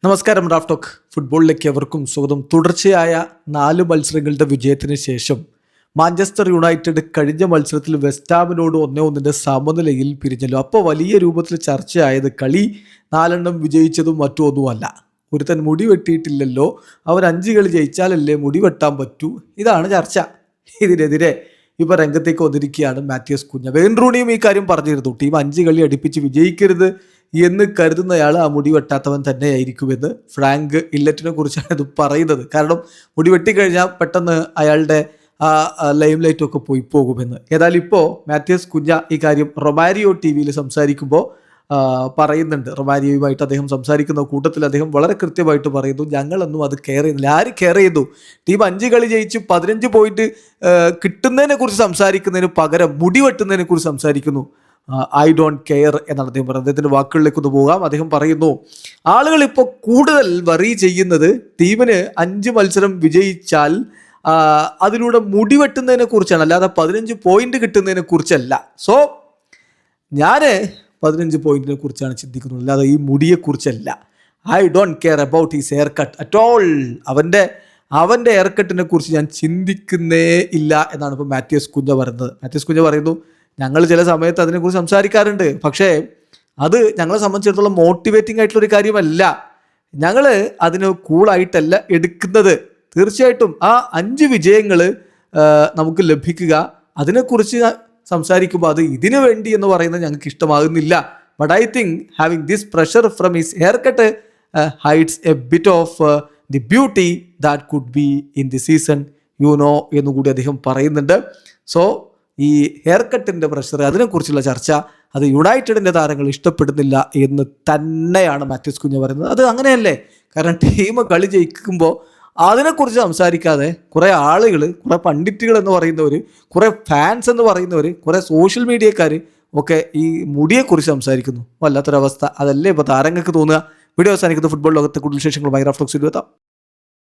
നമസ്കാരം. Raf talk ഫുട്ബോളിലേക്ക് അവർക്കും സ്വാഗതം. തുടർച്ചയായ 4 മത്സരങ്ങളുടെ വിജയത്തിന് ശേഷം മാഞ്ചസ്റ്റർ യുണൈറ്റഡ് കഴിഞ്ഞ മത്സരത്തിൽ വെസ്റ്റാമിനോട് 1-1 സമനിലയിൽ പിരിഞ്ഞല്ലോ. അപ്പോൾ വലിയ രൂപത്തിൽ ചർച്ചയായത് കളി 4 വിജയിച്ചതും മറ്റൊന്നുമല്ല, ഒരുത്തൻ മുടി വെട്ടിയിട്ടില്ലല്ലോ, അവർ 5 കളി ജയിച്ചാലല്ലേ മുടി വെട്ടാൻ പറ്റൂ, ഇതാണ് ചർച്ച. ഇതിനെതിരെ ഇപ്പോൾ രംഗത്തേക്ക് വന്നിരിക്കുകയാണ് മാത്യൂസ് കുഞ്ഞ. വെയിൻ റൂണിയും ഈ കാര്യം പറഞ്ഞിരുന്നു. ടീം 5 കളി അടുപ്പിച്ച് വിജയിക്കരുത് എന്ന് കരുതുന്നയാൾ ആ മുടി വെട്ടാത്തവൻ തന്നെയായിരിക്കുമെന്ന്. ഫ്രാങ്ക് ഇല്ലറ്റിനെ കുറിച്ചാണ് ഇത് പറയുന്നത്. കാരണം മുടി വെട്ടിക്കഴിഞ്ഞാൽ പെട്ടെന്ന് അയാളുടെ ലൈം ലൈറ്റ് ഒക്കെ പോയി പോകുമെന്ന്. ഏതായാലും ഇപ്പോൾ മാത്യൂസ് കുഞ്ഞ ഈ കാര്യം റൊമാരിയോ TV സംസാരിക്കുമ്പോൾ പറയുന്നുണ്ട്. റൊമാരിയോയുമായിട്ട് അദ്ദേഹം സംസാരിക്കുന്ന കൂട്ടത്തിൽ അദ്ദേഹം വളരെ കൃത്യമായിട്ട് പറയുന്നു, ഞങ്ങളൊന്നും അത് കെയർ ചെയ്യുന്നില്ല. ആര് കെയർ ചെയ്തു? ടീം 5 കളി ജയിച്ച് 15 പോയിന്റ് കിട്ടുന്നതിനെ കുറിച്ച് സംസാരിക്കുന്നതിന് പകരം മുടി വെട്ടുന്നതിനെ കുറിച്ച് സംസാരിക്കുന്നു. ഐ ഡോണ്ട് കെയർ എന്നാണ് അദ്ദേഹം പറയുന്നത്. അദ്ദേഹത്തിൻ്റെ വാക്കുകളിലേക്ക് ഒന്ന് പോകാം. അദ്ദേഹം പറയുന്നു, ആളുകൾ ഇപ്പോൾ കൂടുതൽ വറി ചെയ്യുന്നത് ടീമിന് 5 മത്സരം വിജയിച്ചാൽ അതിലൂടെ മുടി വെട്ടുന്നതിനെ കുറിച്ചാണ്, അല്ലാതെ 15 പോയിന്റ് കിട്ടുന്നതിനെ കുറിച്ചല്ല. സോ ഞാൻ 15 പോയിന്റിനെ കുറിച്ചാണ് ചിന്തിക്കുന്നത്, അല്ലാതെ ഈ മുടിയെക്കുറിച്ചല്ല. I don't care about his hair cut at all. അവൻ്റെ ഹെയർ കട്ടിനെ കുറിച്ച് ഞാൻ ചിന്തിക്കുന്നേ ഇല്ല എന്നാണ് ഇപ്പോൾ മാത്യൂസ് കുഞ്ഞ പറയുന്നത്. മാത്യൂസ് കുഞ്ഞ പറയുന്നു, ഞങ്ങൾ ചില സമയത്ത് അതിനെക്കുറിച്ച് സംസാരിക്കാറുണ്ട്, പക്ഷേ അത് ഞങ്ങളെ സംബന്ധിച്ചിടത്തോളം മോട്ടിവേറ്റിംഗ് ആയിട്ടുള്ളൊരു കാര്യമല്ല. ഞങ്ങൾ അതിന് കൂളായിട്ടല്ല എടുക്കുന്നത്. തീർച്ചയായിട്ടും ആ 5 വിജയങ്ങൾ നമുക്ക് ലഭിക്കുക, അതിനെക്കുറിച്ച് സംസാരിക്കുമ്പോൾ അത് ഇതിനു വേണ്ടി എന്ന് പറയുന്നത് ഞങ്ങൾക്ക് ഇഷ്ടമാകുന്നില്ല. But I think having this pressure from his hair cut hides a bit of the beauty that could be in the season എന്നുകൂടി അദ്ദേഹം പറയുന്നുണ്ട്. സോ ഈ ഹെയർ കട്ടിൻ്റെ പ്രഷർ, അതിനെക്കുറിച്ചുള്ള ചർച്ച അത് യുണൈറ്റഡിൻ്റെ താരങ്ങൾ ഇഷ്ടപ്പെടുന്നില്ല എന്ന് തന്നെയാണ് മാത്യൂസ് കുഞ്ഞ പറയുന്നത്. അത് അങ്ങനെയല്ലേ? കാരണം ടീം കളി ജയിക്കുമ്പോൾ അതിനെക്കുറിച്ച് സംസാരിക്കാതെ കുറേ ആളുകൾ, കുറേ പണ്ഡിറ്റുകൾ എന്ന് പറയുന്നവർ, കുറേ ഫാൻസ് എന്ന് പറയുന്നവർ, കുറേ സോഷ്യൽ മീഡിയക്കാർ ഒക്കെ ഈ മുടിയെക്കുറിച്ച് സംസാരിക്കുന്നു. വല്ലാത്തൊരവസ്ഥ. അതല്ലേ ഇപ്പോൾ താരങ്ങൾക്ക് തോന്നുക. വീഡിയോ അവസാനിക്കുന്ന ഫുട്ബോൾ ലോകത്തെ കൂടുതൽ വിശേഷങ്ങളുമായി റാഫ് ടോക്സിൽ എത്താം.